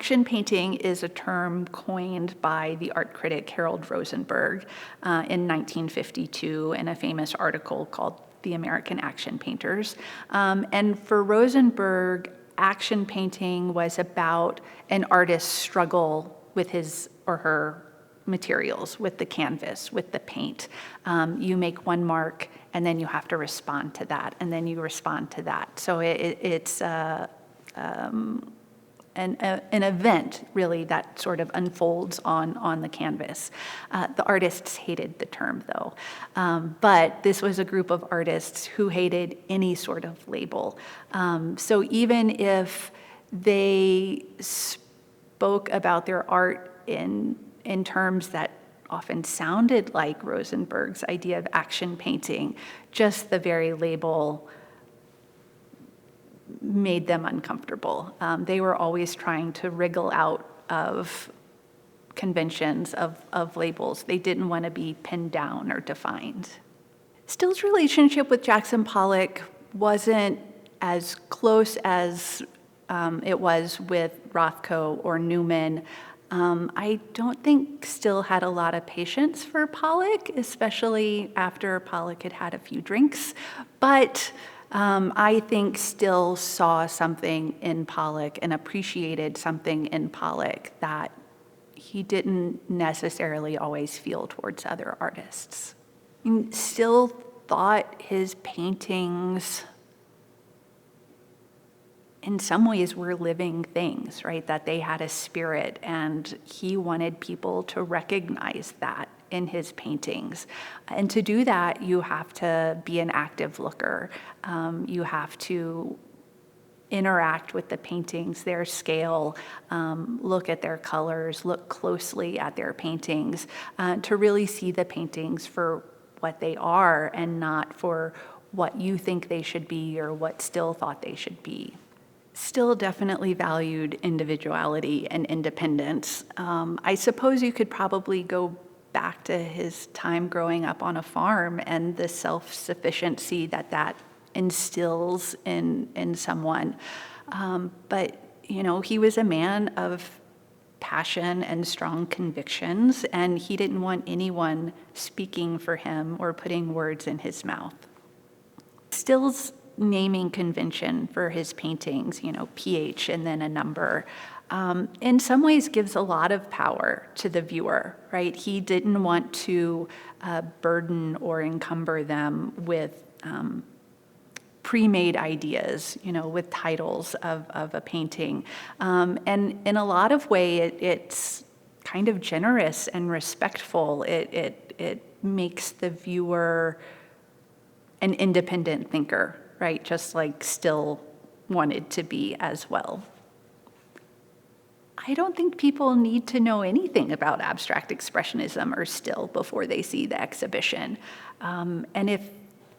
Action painting is a term coined by the art critic Harold Rosenberg in 1952 in a famous article called The American Action Painters. And for Rosenberg, action painting was about an artist's struggle with his or her materials, with the canvas, with the paint. You make one mark, and then you have to respond to that, and then you respond to that. So it's an event, really, that sort of unfolds on the canvas. The artists hated the term, though. But this was a group of artists who hated any sort of label. So even if they spoke about their art in terms that often sounded like Rosenberg's idea of action painting, just the very label made them uncomfortable. They were always trying to wriggle out of conventions, of labels. They didn't want to be pinned down or defined. Still's relationship with Jackson Pollock wasn't as close as it was with Rothko or Newman. I don't think Still had a lot of patience for Pollock, especially after Pollock had had a few drinks. But I think Still saw something in Pollock and appreciated something in Pollock that he didn't necessarily always feel towards other artists. Still thought his paintings in some ways were living things, right? That they had a spirit, and he wanted people to recognize that in his paintings. And to do that, you have to be an active looker. You have to interact with the paintings, their scale, look at their colors, look closely at their paintings, to really see the paintings for what they are and not for what you think they should be or what Still thought they should be. Still definitely valued individuality and independence. I suppose you could probably go back to his time growing up on a farm and the self-sufficiency that instills in someone. But, he was a man of passion and strong convictions, and he didn't want anyone speaking for him or putting words in his mouth. Still's naming convention for his paintings, PH and then a number, in some ways gives a lot of power to the viewer, right? He didn't want to burden or encumber them with pre-made ideas, with titles of a painting. And in a lot of ways, it's kind of generous and respectful. It makes the viewer an independent thinker, right? Just like Still wanted to be as well. I don't think people need to know anything about abstract expressionism or Still before they see the exhibition. And if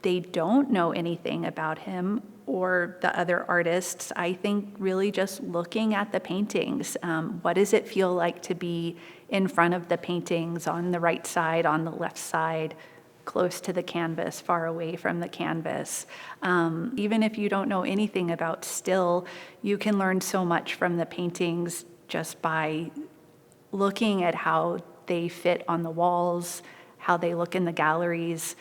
they don't know anything about him or the other artists, I think really just looking at the paintings, what does it feel like to be in front of the paintings, on the right side, on the left side, close to the canvas, far away from the canvas. Even if you don't know anything about Still, you can learn so much from the paintings just by looking at how they fit on the walls, how they look in the galleries,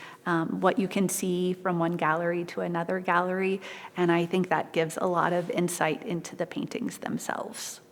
what you can see from one gallery to another gallery. And I think that gives a lot of insight into the paintings themselves.